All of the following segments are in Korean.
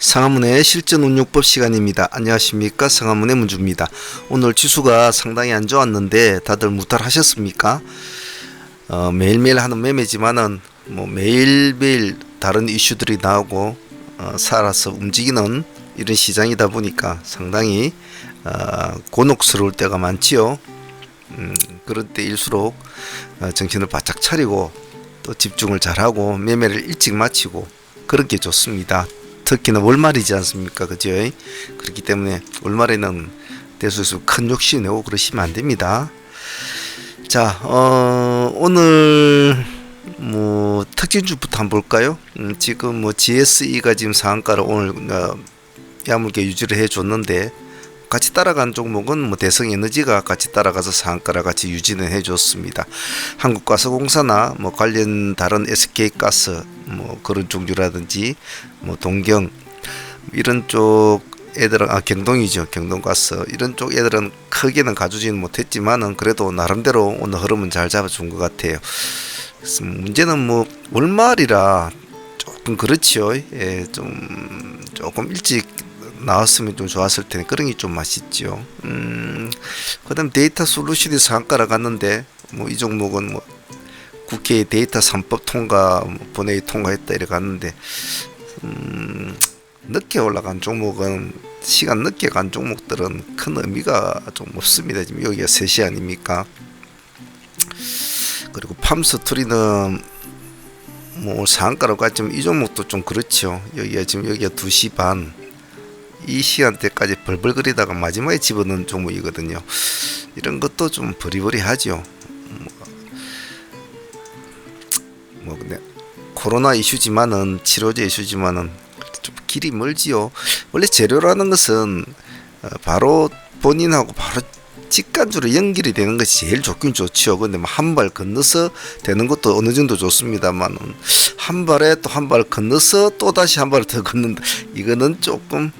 상하문의 실전운용법 시간입니다. 안녕하십니까, 상하문의 문주입니다. 오늘 지수가 상당히 안 좋았는데 다들 무탈하셨습니까? 매일매일 하는 매매지만은 매일매일 다른 이슈들이 나오고 살아서 움직이는 이런 시장이다 보니까 상당히 곤혹스러울 때가 많지요. 그런 때일수록 정신을 바짝 차리고 또 집중을 잘하고 매매를 일찍 마치고 그런 게 좋습니다. 특히나 월말이지 않습니까? 그죠? 그렇기 때문에 월말에는 대수에서 큰 욕심 내고 그러시면 안 됩니다. 자, 오늘 특징주부터 한번 볼까요? 지금 GSE가 지금 상한가를 오늘 야물게 유지를 해줬는데 같이 따라간 종목은 대성에너지가 같이 따라가서 상한가를 같이 유지는 해줬습니다. 한국가스공사나 관련 다른 SK가스 그런 종류라든지 동경 이런 쪽 애들은 경동이죠. 경동가스 이런 쪽 애들은 크게는 가주지는 못했지만은 그래도 나름대로 오늘 흐름은 잘 잡아준 것 같아요. 그래서 문제는 월말이라 조금 그렇지요. 예, 조금 일찍 나왔으면 좀 좋았을 텐데 그런 게 좀 아쉽죠. 그다음 데이터 솔루션이 상한가를 갔는데 이 종목은 국회 데이터 3법 통과 본회의 통과했다 이래 갔는데 늦게 올라간 종목은 시간 늦게 간 종목들은 큰 의미가 좀 없습니다. 지금 여기가 3시 그리고 팜스토리는 상한가로 갔지만 이 종목도 좀 그렇죠. 여기가 2시 반 이 시간대까지 벌벌거리다가 마지막에 집어넣은 종목이거든요. 이런 것도 좀 버리버리하죠. 근데 코로나 이슈지만은 치료제 이슈지만은 좀 길이 멀지요. 원래 재료라는 것은 바로 본인하고 바로 직간주로 연결이 되는 것이 제일 좋긴 좋죠. 근데 한 발 건너서 되는 것도 어느 정도 좋습니다만 한 발에 또 한 발 건너서 또 다시 한 발을 더 걷는다. 이거는 조금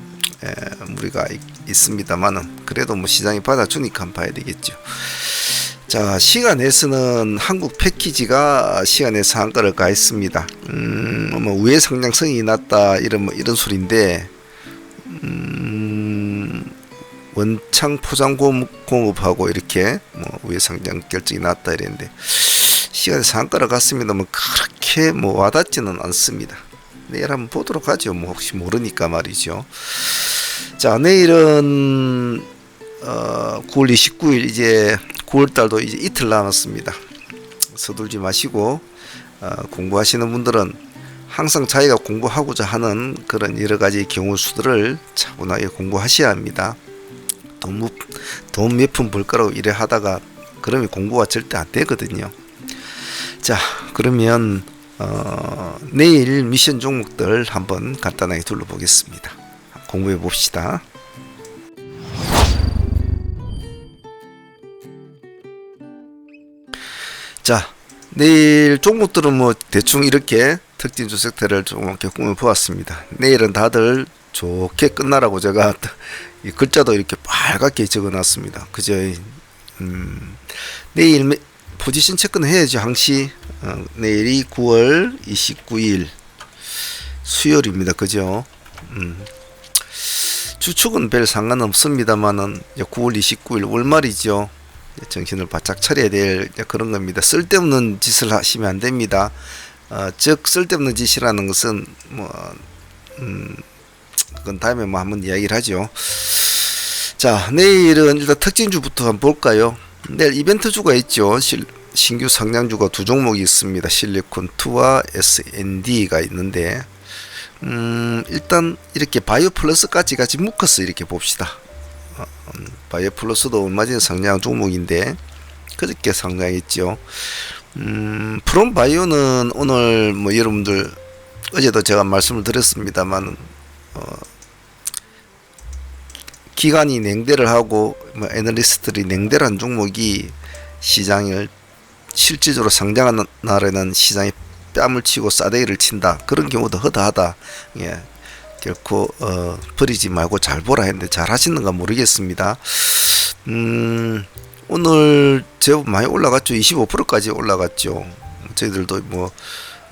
무리가 있습니다만은 그래도 시장이 받아주니까 한번 봐야 되겠죠. 자, 시간에서는 한국 패키지가 시간에 상한가를 가했습니다. 우회 상장성이 났다 이런 소리인데 원창 포장공업하고 이렇게 우회 상장 결정이 났다 이랬는데 시간에 상한가를 갔습니다만 그렇게 와닿지는 않습니다. 내일 한번 보도록 하죠. 혹시 모르니까 말이죠. 자, 내일은 9월 29일 이제 9월달도 이제 이틀 남았습니다. 서둘지 마시고 공부하시는 분들은 항상 자기가 공부하고자 하는 그런 여러 가지 경우 수들을 차분하게 공부하셔야 합니다. 돈 몇 푼 벌 거라고 이래 하다가 그러면 공부가 절대 안 되거든요. 자, 그러면 내일 미션 종목들 한번 간단하게 둘러보겠습니다. 공부해 봅시다. 자, 내일 종목들은 대충 이렇게 특징 주색태를 조금 이렇게 꾸며 보았습니다. 내일은 다들 좋게 끝나라고 제가 이 글자도 이렇게 빨갛게 적어 놨습니다. 그죠? 내일 포지션 체크는 해야죠. 항시 내일이 9월 29일 수요일입니다. 그죠? 주축은 별 상관없습니다만은 9월 29일 월말이죠. 정신을 바짝 차려야 될 그런 겁니다. 쓸데없는 짓을 하시면 안 됩니다. 즉 쓸데없는 짓이라는 것은 그건 다음에 한번 이야기를 하죠. 자, 내일은 일단 특징주부터 한번 볼까요? 내일 이벤트주가 있죠. 신규 상장주가 두 종목이 있습니다. 실리콘2와 SND가 있는데 일단 이렇게 바이오플러스까지 같이 묶어서 이렇게 봅시다. 바이오플러스도 얼마 전에 상장 종목인데 그저께 상장했죠. 프롬바이오는 오늘 여러분들 어제도 제가 말씀을 드렸습니다만 기관이 냉대를 하고 애널리스트들이 냉대를 한 종목이 시장을 실질적으로 상장하는 날에는 시장이 뺨을 치고 싸대기를 친다. 그런 경우도 허다하다. 예, 결코 버리지 말고 잘 보라 했는데 잘 하시는가 모르겠습니다. 오늘 제법 많이 올라갔죠. 25%까지 올라갔죠. 저희들도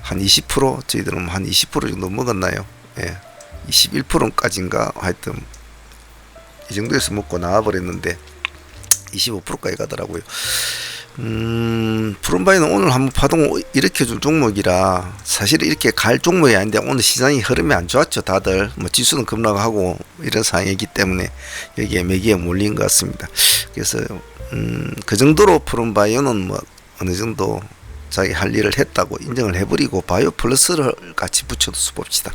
한 20%, 저희들은 한 20% 정도 먹었나요? 예. 21%까지인가 하여튼 이 정도에서 먹고 나와버렸는데 25%까지 가더라고요. 푸른바이오는 오늘 한번 파동 일으켜줄 종목이라 사실 이렇게 갈 종목이 아닌데 오늘 시장이 흐름이 안 좋았죠. 다들 뭐 지수는 급락하고 이런 상황이기 때문에 여기에 매기에 몰린 것 같습니다. 그래서 그 정도로 푸른바이오는 뭐 어느 정도 자기 할 일을 했다고 인정을 해버리고 바이오 플러스를 같이 붙여서 봅시다.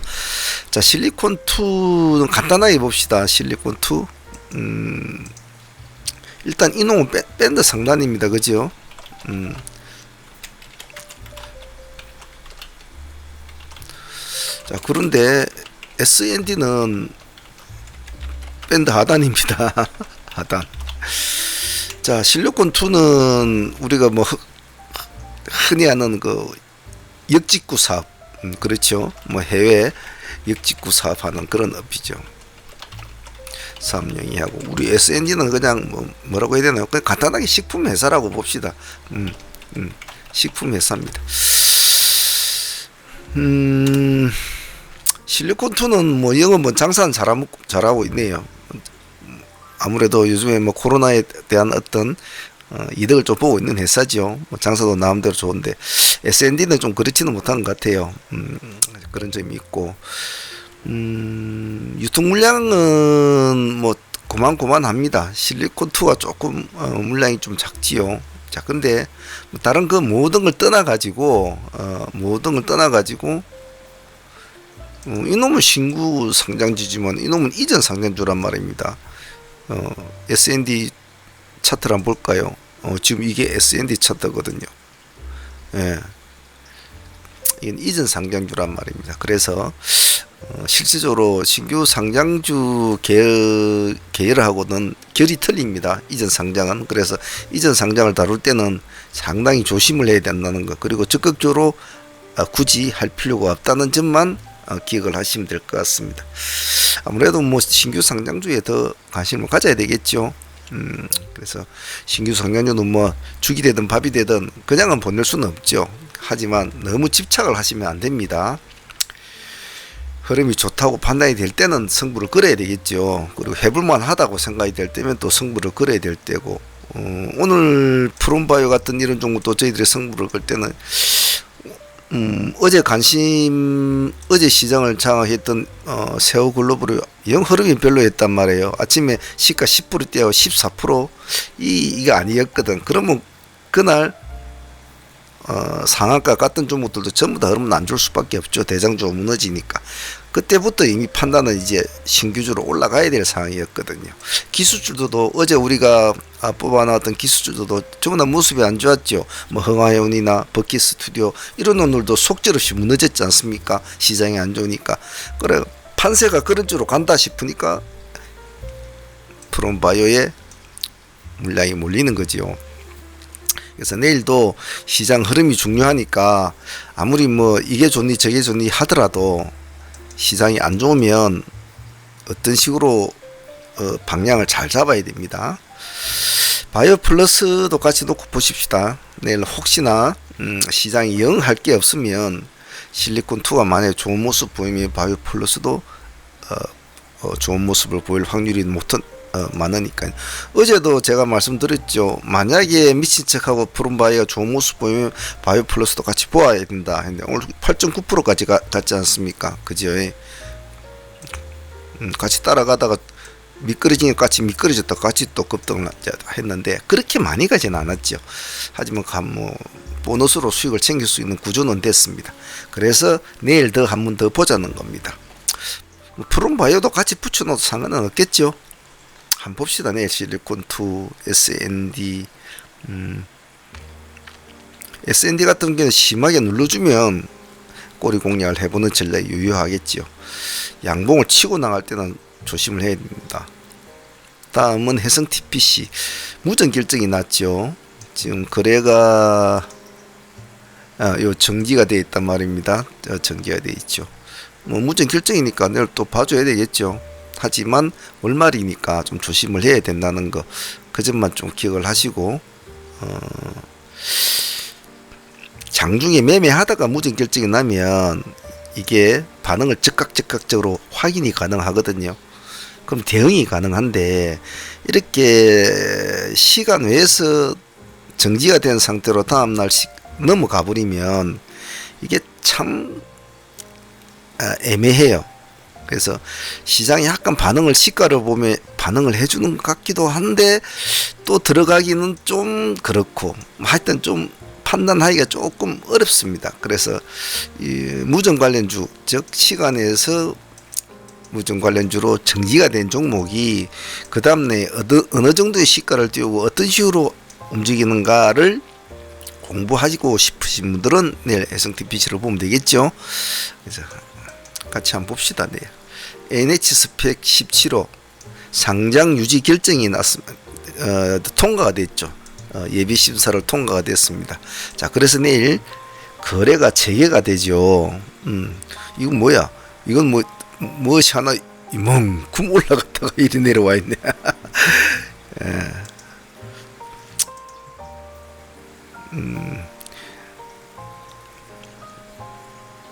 자, 실리콘2는 간단하게 봅시다. 실리콘2 일단 이놈은 밴드 상단입니다. 그죠? 자, 그런데 SND는 밴드 하단입니다. 하단. 자, 실리콘2는 우리가 뭐 흔히 하는 그 역직구 사업, 그렇죠? 뭐 해외 역직구 사업하는 그런 업이죠. 삼영이하고 우리 SND는 그냥 뭐라고 해야 되나요? 그냥 간단하게 식품 회사라고 봅시다. 식품 회사입니다. 실리콘2는 뭐 영업 뭐 장사는 잘하고 있네요. 아무래도 요즘에 뭐 코로나에 대한 어떤 이득을 좀 보고 있는 회사죠. 뭐 장사도 나름대로 좋은데 SND는 좀 그렇지는 못한 것 같아요. 그런 점이 있고. 유통 물량은 뭐 고만고만합니다. 실리콘2가 조금 물량이 좀 작지요. 자, 근데 다른 그 모든 걸 떠나가지고 이놈은 신규 상장주지만 이놈은 이전 상장주란 말입니다. SND 차트를 한번 볼까요? 지금 이게 SND 차트거든요. 예. 이건 이전 상장주란 말입니다. 그래서 실질적으로 신규 상장주 계열하고는 결이 틀립니다. 이전 상장은. 그래서 이전 상장을 다룰 때는 상당히 조심을 해야 된다는 것, 그리고 적극적으로 굳이 할 필요가 없다는 점만 기억을 하시면 될 것 같습니다. 아무래도 뭐 신규 상장주에 더 관심을 가져야 되겠죠. 그래서 신규 상장주는 뭐 죽이 되든 밥이 되든 그냥은 보낼 수는 없죠. 하지만 너무 집착을 하시면 안 됩니다. 흐름이 좋다고 판단이 될 때는 승부를 걸어야 되겠죠. 그리고 해볼만 하다고 생각이 될 때면 또 승부를 걸어야 될 때고, 오늘 푸른바이오 같은 이런 종목도 저희들이 승부를 걸 때는 어제 시장을 장악했던 세오 글로벌이 영 흐름이 별로였단 말이에요. 아침에 시가 10% 뛰어 14% 이게 아니었거든. 그러면 그날 상한가 같은 종목들도 전부 다 흐름은 안 줄 수밖에 없죠. 대장주가 무너지니까. 그때부터 이미 판단은 이제 신규주로 올라가야 될 상황이었거든요. 기술주도 어제 우리가 뽑아놨던 기술주도 전부 다 모습이 안 좋았죠. 뭐 흥하해운이나 버킷 스튜디오 이런 놈들도 속절없이 무너졌지 않습니까? 시장이 안 좋으니까. 그래 판세가 그런 쪽으로 간다 싶으니까 푸른바이오에 물량이 몰리는 거지요. 그래서 내일도 시장 흐름이 중요하니까 아무리 뭐 이게 좋니 저게 좋니 하더라도 시장이 안 좋으면 어떤 식으로 방향을 잘 잡아야 됩니다. 바이오 플러스도 같이 놓고 보십시다. 내일 혹시나 시장이 영 할 게 없으면 실리콘2가 만약에 좋은 모습 보이면 바이오 플러스도 좋은 모습을 보일 확률이 많으니까요. 어제도 제가 말씀드렸죠. 만약에 미친 척하고 푸른바이오가 좋은 모습 보이면 바이오 플러스도 같이 보아야 된다 했는데 오늘 8.9%까지 갔지 않습니까? 그죠? 같이 따라가다가 같이 미끄러졌다 같이 또 급등을 했는데 그렇게 많이 가지는 않았죠. 하지만 뭐 보너스로 수익을 챙길 수 있는 구조는 됐습니다. 그래서 내일 더 한 번 더 보자는 겁니다. 푸른바이오도 같이 붙여놓어도 상관은 없겠죠. 한번 봅시다. 내일 실리콘2, SND SND 같은 경우는 심하게 눌러주면 꼬리 공략을 해보는 전략이 유효하겠지요. 양봉을 치고 나갈 때는 조심을 해야 됩니다. 다음은 해성 TPC 무전 결정이 났죠. 지금 거래가 요 정지가 되어 있단 말입니다. 정지가 되어 있죠. 뭐 무전 결정이니까 내일 또 봐줘야 되겠죠. 하지만 월말이니까 좀 조심을 해야 된다는 거, 그 점만 좀 기억을 하시고, 장중에 매매하다가 무전 결정이 나면 이게 반응을 즉각적으로 확인이 가능하거든요. 그럼 대응이 가능한데 이렇게 시간 외에서 정지가 된 상태로 다음날 넘어가 버리면 이게 참 애매해요. 그래서 시장이 약간 반응을 시가를 보면 반응을 해주는 것 같기도 한데 또 들어가기는 좀 그렇고 하여튼 좀 판단하기가 조금 어렵습니다. 그래서 이 무정 관련주 즉 시간에서 무정 관련주로 정지가 된 종목이 그 다음에 어느 정도의 시가를 띄우고 어떤 식으로 움직이는가를 공부하시고 싶으신 분들은 내일 SNTPC를 보면 되겠죠. 그래서 같이 한번 봅시다. 네. NH스펙 17호 상장 유지 결정이 났습니다. 통과가 됐죠. 예비 심사를 통과가 됐습니다. 자, 그래서 내일 거래가 재개가 되죠. 이건 뭐야? 이건 무엇이 하나 이만큼 올라갔다가 이리 내려와 있네.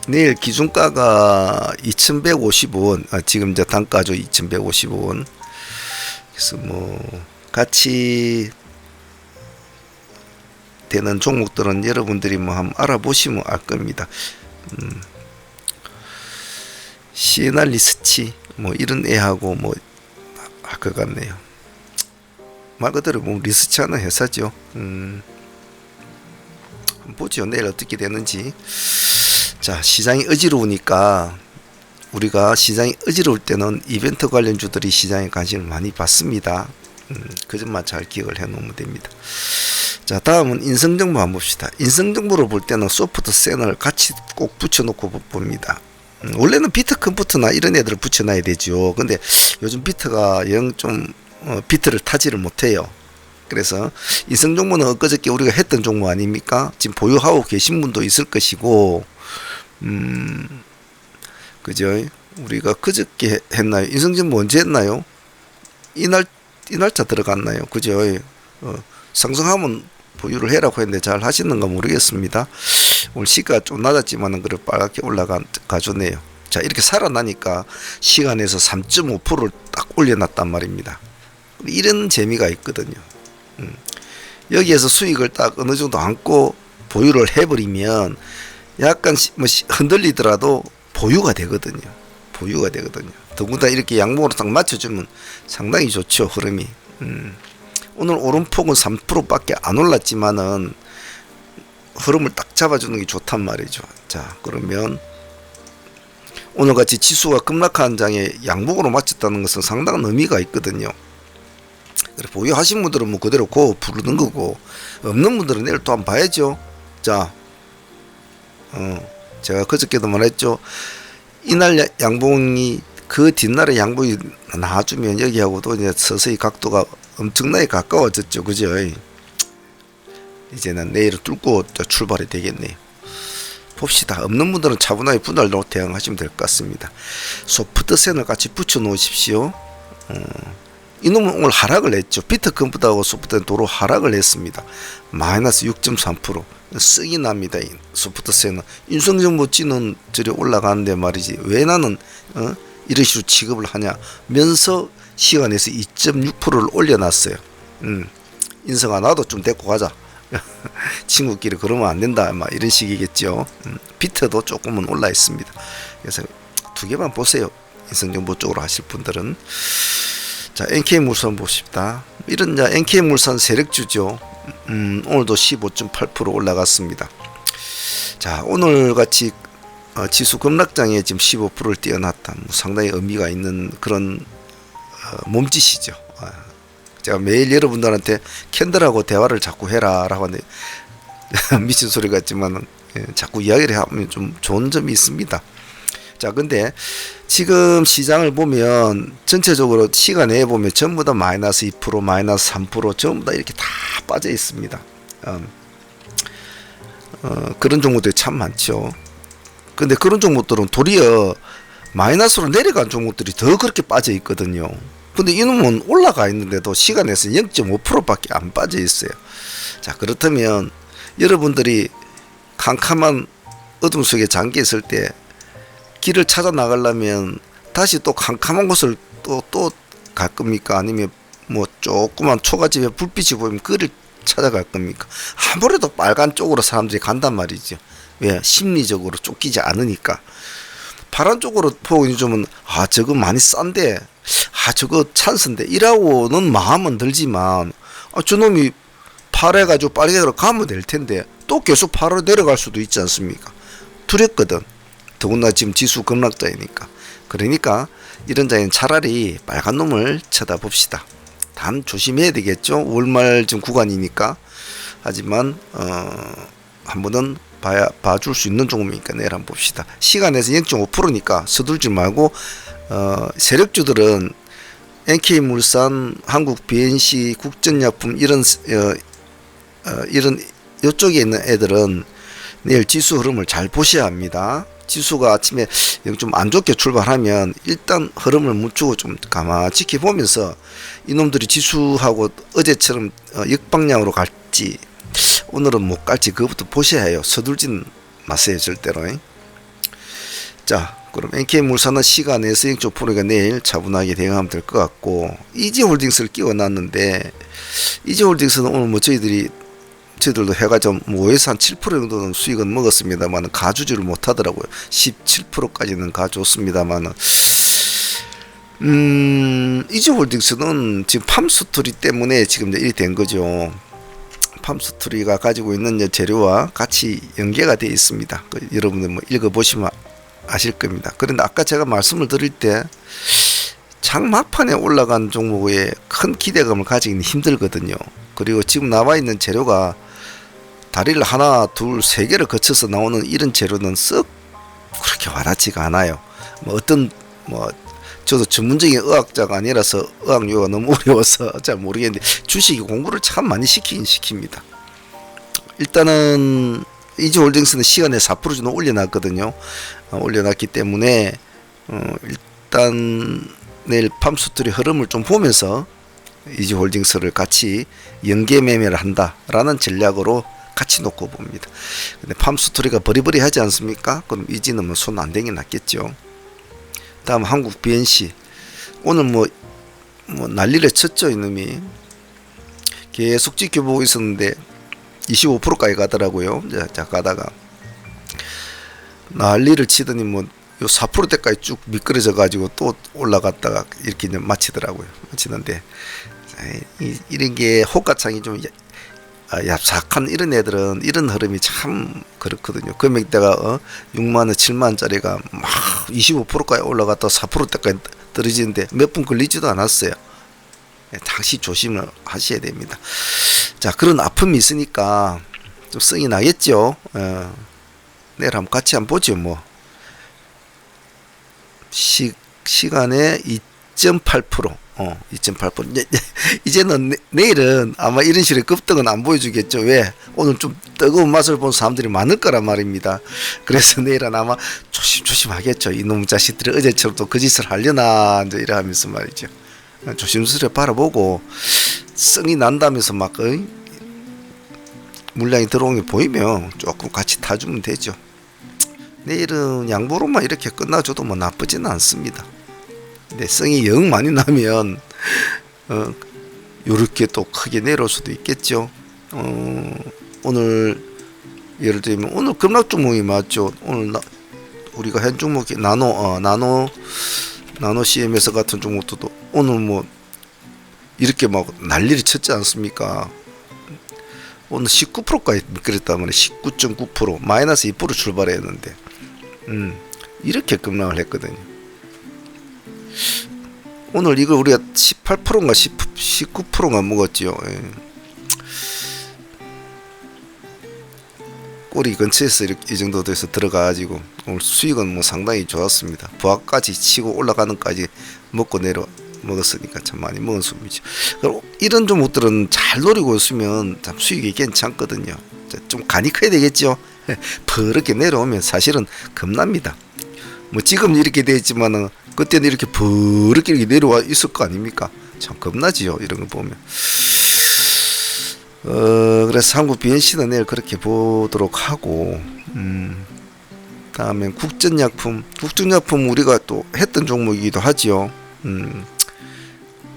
내일 기준가가 2150원, 지금 이제 단가죠. 2150원. 그래서 같이 되는 종목들은 여러분들이 한번 알아보시면 알 겁니다. 시에나 리스치 이런 애하고 할 것 같네요. 말 그대로 리스치 하는 회사죠. 보죠. 내일 어떻게 되는지. 자, 시장이 어지러우니까 우리가 시장이 어지러울 때는 이벤트 관련주들이 시장에 관심을 많이 받습니다. 그 점만 잘 기억을 해 놓으면 됩니다. 자, 다음은 인성정보 한번 봅시다. 인성정보를 볼 때는 소프트 셀을 같이 꼭 붙여놓고 봅니다. 원래는 비트 컴퓨터나 이런 애들을 붙여놔야 되죠. 근데 요즘 비트가 영 좀 비트를 타지를 못해요. 그래서 인성정보는 엊그저께 우리가 했던 종목 아닙니까? 지금 보유하고 계신 분도 있을 것이고, 그죠? 우리가 그저께 했나요? 인성정보 언제 했나요? 이 날짜 들어갔나요? 그죠? 상승하면 보유를 해라고 했는데 잘 하시는가 모르겠습니다. 오늘 시가 좀 낮았지만은 그래 빨갛게 올라가주네요. 자, 이렇게 살아나니까 시간에서 3.5%를 딱 올려놨단 말입니다. 이런 재미가 있거든요. 여기에서 수익을 딱 어느 정도 안고 보유를 해버리면 약간 흔들리더라도 보유가 되거든요. 보유가 되거든요. 더군다나 이렇게 양봉으로 딱 맞춰주면 상당히 좋죠. 흐름이. 오늘 오름폭은 3%밖에 안 올랐지만은 흐름을 딱 잡아주는 게 좋단 말이죠. 자, 그러면 오늘같이 지수가 급락한 장에 양봉으로 맞췄다는 것은 상당한 의미가 있거든요. 보유하신 분들은 그대로 고 부르는 거고, 없는 분들은 내일 또 한번 봐야죠. 자, 제가 그저께도 말했죠. 이날 양봉이 그 뒷날에 양봉이 나와주면 여기하고도 이제 서서히 각도가 엄청나게 가까워졌죠. 그죠? 이제는 내일을 뚫고 출발이 되겠네요. 봅시다. 없는 분들은 차분하게 분할로 대응하시면 될 것 같습니다. 소프트셀을 같이 붙여 놓으십시오. 이놈은 오늘 하락을 했죠. 비트컴퓨터하고 소프트는 도로 하락을 했습니다. 마이너스 6.3%. 쓰기 납니다. 이 소프트셀은 인성정보 찌는 저리 올라가는데 말이지. 왜 나는 이런 식으로 취급을 하냐면서 시간에서 2.6%를 올려놨어요. 인성아 나도 좀 데리고 가자. 친구끼리 그러면 안 된다. 이런 식이겠죠. 비트도 조금은 올라 있습니다. 그래서 두 개만 보세요. 인성정보 쪽으로 하실 분들은. 자, NK물산 봅시다. 이런 NK물산 세력주죠. 오늘도 15.8% 올라갔습니다. 자, 오늘 같이 지수 급락장에 지금 15%를 뛰어났다. 상당히 의미가 있는 그런 몸짓이죠. 제가 매일 여러분들한테 캔들하고 대화를 자꾸 해라 라고 하는데 미친 소리 같지만 자꾸 이야기를 하면 좀 좋은 점이 있습니다. 자, 근데 지금 시장을 보면 전체적으로 시간에 보면 전부 다 마이너스 2%, 마이너스 3% 전부 다 이렇게 다 빠져 있습니다. 그런 종목들이 참 많죠. 근데 그런 종목들은 도리어 마이너스로 내려간 종목들이 더 그렇게 빠져 있거든요. 근데 이놈은 올라가 있는데도 시간에서 0.5%밖에 안 빠져 있어요. 자, 그렇다면 여러분들이 캄캄한 어둠 속에 잠겨 있을 때 길을 찾아 나가려면 다시 또 캄캄한 곳을 또 갈 겁니까? 아니면 뭐 조그만 초가집에 불빛이 보이면 그를 찾아갈 겁니까? 아무래도 빨간 쪽으로 사람들이 간단 말이죠. 왜? 심리적으로 쫓기지 않으니까. 파란 쪽으로 보고 요즘은 저거 많이 싼데 저거 찬스인데 이라고는 마음은 들지만 저놈이 팔아가지고 빠르게 가면 될 텐데 또 계속 팔아 내려갈 수도 있지 않습니까? 두렵거든. 더구나 지금 지수 급락자이니까. 그러니까 이런 자에는 차라리 빨간 놈을 쳐다봅시다. 단 조심해야 되겠죠. 월말 지금 구간이니까. 하지만 한 번은 봐줄 수 있는 종목이니까 내일 한번 봅시다. 시간에서 0.5%니까 서둘지 말고 세력주들은 NK물산, 한국 BNC, 국전약품 이런 이쪽에 있는 애들은 내일 지수 흐름을 잘 보셔야 합니다. 지수가 아침에 좀 안 좋게 출발하면 일단 흐름을 멈추고 좀 가만히 지켜보면서 이놈들이 지수하고 어제처럼 역방향으로 갈지 오늘은 못 갈지 그것부터 보셔야 해요. 서둘진 마세요 절대로. 자, 그럼 NK물산은 시간에서 0.5%가 내일 차분하게 대응하면 될 것 같고, 이지홀딩스를 끼워놨는데 이지홀딩스는 오늘 뭐 저희들도 해가지고 5에서 한 7% 정도는 수익은 먹었습니다만 가주지를 못하더라고요. 17%까지는 가줬습니다만 이지홀딩스는 지금 팜스토리 때문에 지금 일이 된 거죠. 팜스토리가 가지고 있는 재료와 같이 연계가 되어 있습니다. 여러분들 뭐 읽어보시면 아실 겁니다. 그런데 아까 제가 말씀을 드릴 때 장막판에 올라간 종목에 큰 기대감을 가지기는 힘들거든요. 그리고 지금 나와 있는 재료가 다리를 하나, 둘, 세 개를 거쳐서 나오는 이런 재료는 썩 그렇게 와닿지가 않아요. 저도 전문적인 의학자가 아니라서 의학용어가 너무 어려워서 잘 모르겠는데 주식이 공부를 참 많이 시키긴 시킵니다. 일단은 이지홀딩스는 시간에 4% 정도 올려놨거든요. 올려놨기 때문에 일단 내일 팜스토리 흐름을 좀 보면서 이지홀딩스를 같이 연계 매매를 한다라는 전략으로 같이 놓고 봅니다. 근데 팜스토리가 버리버리 하지 않습니까? 그럼 이지는 뭐 손 안 대기 낫겠죠. 다음 한국 BNC 오늘 뭐 난리를 쳤죠. 이놈이 계속 지켜보고 있었는데 25%까지 가더라고요. 자 가다가 난리를 치더니 뭐 요 4%대까지 쭉 미끄러져 가지고 또 올라갔다가 이렇게 이제 마치는데 이런 게 호가창이 좀 얍삭한 이런 애들은 이런 흐름이 참 그렇거든요. 금액대가 6만원 7만원짜리가 막 25%까지 올라갔다 4%대까지 떨어지는데 몇 분 걸리지도 않았어요. 당시 조심을 하셔야 됩니다. 자, 그런 아픔이 있으니까 좀 성이 나겠죠. 내일 한번 같이 한번 보죠. 뭐 시간에 2.8% 2.8% 이제는 내일은 아마 이런 식의 급등은 안 보여주겠죠. 왜? 오늘 좀 뜨거운 맛을 본 사람들이 많을 거란 말입니다. 그래서 내일은 아마 조심 하겠죠. 이놈 자식들이 어제처럼 또 그 짓을 하려나 이제 이래 하면서 말이죠. 조심스레 바라보고 성이 난다면서 막 물량이 들어오는 게 보이면 조금 같이 타주면 되죠. 내일은 양보로만 이렇게 끝나줘도 뭐 나쁘지는 않습니다. 근데 성이 영 많이 나면 요렇게 또 크게 내려올 수도 있겠죠. 오늘 예를 들면 오늘 급락 종목이 맞죠. 오늘 우리가 한 종목이 나노 CMS 같은 종목도 오늘 뭐 이렇게 막 난리를 쳤지 않습니까? 오늘 19%까지 미끄렸단 말이에요. 19.9% 마이너스 2% 출발했는데 이렇게 급락을 했거든요. 오늘 이걸 우리가 18%인가 19%인가 먹었지요. 꼬리 근처에서 이렇게 이 정도 돼서 들어가가지고 오늘 수익은 뭐 상당히 좋았습니다. 부하까지 치고 올라가는까지 먹고 먹었으니까 참 많이 먹은 수입이죠. 그럼 이런 종목들은 잘 노리고 있으면 참 수익이 괜찮거든요. 좀 간이 커야 되겠죠. 버렇게 내려오면 사실은 겁납니다. 뭐 지금 이렇게 되어 있지만은 그때는 이렇게 버렇게 이렇게 내려와 있을 거 아닙니까? 참 겁나지요. 이런 거 보면. 그래서 한국 BNC는 내일 그렇게 보도록 하고 다음에 국전약품 우리가 또 했던 종목이기도 하지요.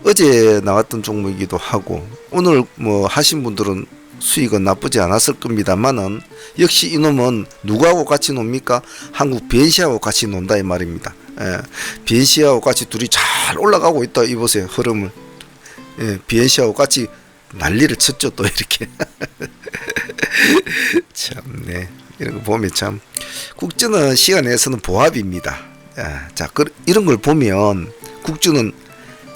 어제 나왔던 종목이기도 하고, 오늘 뭐 하신 분들은 수익은 나쁘지 않았을 겁니다만은, 역시 이놈은 누구하고 같이 놉니까? 한국 BNC하고 같이 논다 이 말입니다. 예, BNC하고 같이 둘이 잘 올라가고 있다. 이보세요, 흐름을. 예, BNC하고 같이 난리를 쳤죠, 또 이렇게. 참네, 이런 거 보면 참, 국주는 시간에서는 보합입니다. 자, 이런 걸 보면 국주는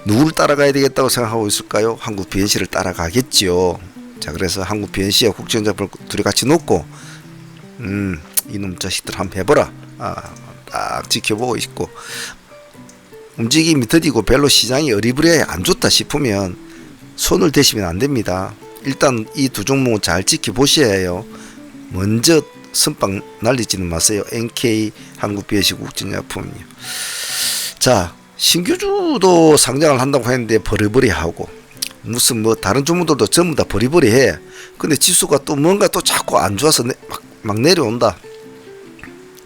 누구를 따라가야 되겠다고 생각하고 있을까요? 한국 BNC를 따라가겠죠. 자, 그래서 한국 BNC와 국전자를 둘이 같이 놓고, 이놈 자식들 한번 해보라. 딱 지켜보고 있고, 움직임이 더디고 별로 시장이 어리부리하게 안 좋다 싶으면 손을 대시면 안 됩니다. 일단 이 두 종목은 잘 지켜보셔야 해요. 먼저 선빵 날리지는 마세요. NK 한국 BNC 국전약품이요. 자, 신규주도 상장을 한다고 했는데 버리버리하고, 무슨 뭐 다른 종목들도 전부 다 버리버리해. 근데 지수가 또 뭔가 또 자꾸 안 좋아서 막 내려온다.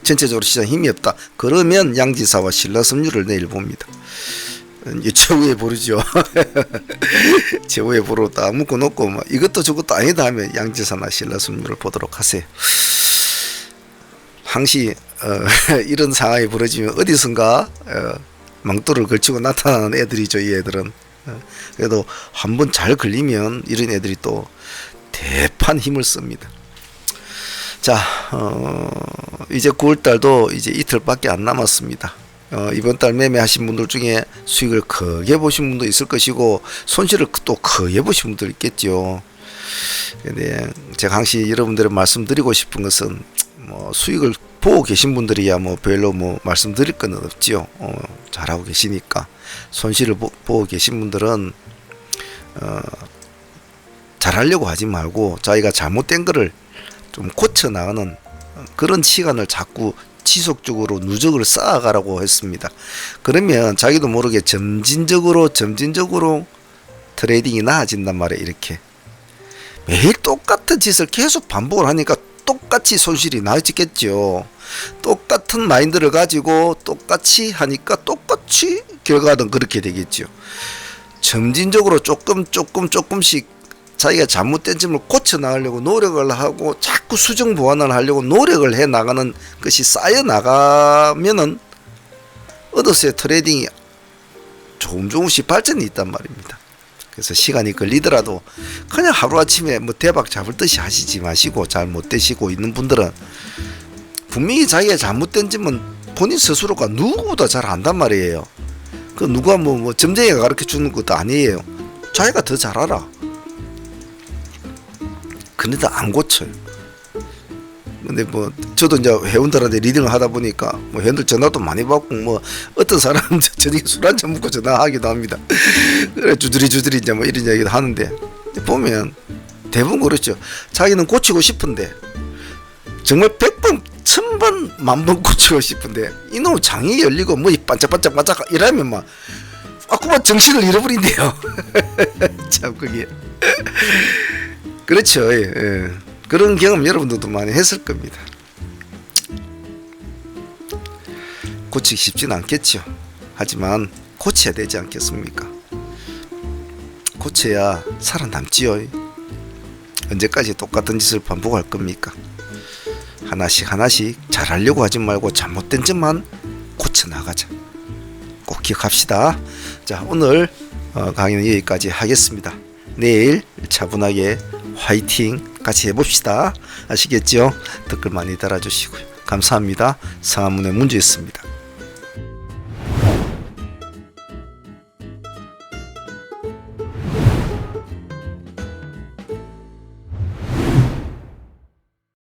전체적으로 시장 힘이 없다. 그러면 양지사와 신라섬유를 내일 봅니다. 최후의 보루죠. 최후의 보루 딱 묶어놓고 뭐 이것도 저것도 아니다 하면 양지사나 신라섬유를 보도록 하세요. 항시 이런 상황이 벌어지면 어디선가 망토를 걸치고 나타나는 애들이죠. 이 애들은. 그래도 한번 잘 걸리면 이런 애들이 또 대판 힘을 씁니다. 자, 이제 9월달도 이제 이틀밖에 안 남았습니다. 이번 달 매매하신 분들 중에 수익을 크게 보신 분도 있을 것이고, 손실을 또 크게 보신 분도 있겠죠. 근데 제가 항상 여러분들에 말씀드리고 싶은 것은, 뭐 수익을 보고 계신 분들이야 뭐 별로 뭐 말씀드릴 건 없지요. 잘하고 계시니까. 손실을 보고 계신 분들은 잘하려고 하지 말고 자기가 잘못된 거를 좀 고쳐 나가는 그런 시간을 자꾸 지속적으로 누적을 쌓아가라고 했습니다. 그러면 자기도 모르게 점진적으로 트레이딩이 나아진단 말이에요. 이렇게 매일 똑같은 짓을 계속 반복을 하니까 똑같이 손실이 나아지겠죠. 똑같은 마인드를 가지고 똑같이 하니까 똑같이 결과는 그렇게 되겠죠. 점진적으로 조금씩 자기가 잘못된 점을 고쳐 나가려고 노력을 하고 자꾸 수정 보완을 하려고 노력을 해 나가는 것이 쌓여 나가면은 어느새 트레이딩이 조금씩 발전이 있단 말입니다. 그래서 시간이 걸리더라도 그냥 하루아침에 뭐 대박 잡을 듯이 하시지 마시고, 잘 못 되시고 있는 분들은 분명히 자기가 잘못된 점은 본인 스스로가 누구보다 잘 안단 말이에요. 그 누가 뭐 점쟁이가 가르쳐 주는 것도 아니에요. 자기가 더 잘 알아. 근데도 안 고쳐요. 근데 뭐 저도 이제 회원들한테 리딩을 하다 보니까 뭐 회원들 전화도 많이 받고, 뭐 어떤 사람은 저녁에 술 한잔 먹고 전화하기도 합니다. 그래 주저리 이제 뭐 이런 얘기도 하는데, 보면 대부분 그렇죠. 자기는 고치고 싶은데 정말 100번 1000번 10,000번 고치고 싶은데 이놈 장이 열리고 뭐 반짝반짝 이러면 막 그만 정신을 잃어버린대요. 참 그게 그렇죠. 예. 그런 경험 여러분들도 많이 했을 겁니다. 고치기 쉽지는 않겠죠. 하지만 고쳐야 되지 않겠습니까? 고쳐야 살아남지요. 언제까지 똑같은 짓을 반복할 겁니까? 하나씩 잘하려고 하지 말고 잘못된 점만 고쳐 나가자. 꼭 기억합시다. 자, 오늘 강의는 여기까지 하겠습니다. 내일 차분하게 화이팅 같이 해봅시다. 아시겠죠? 댓글 많이 달아주시고요. 감사합니다. 상하문의 문제였습니다.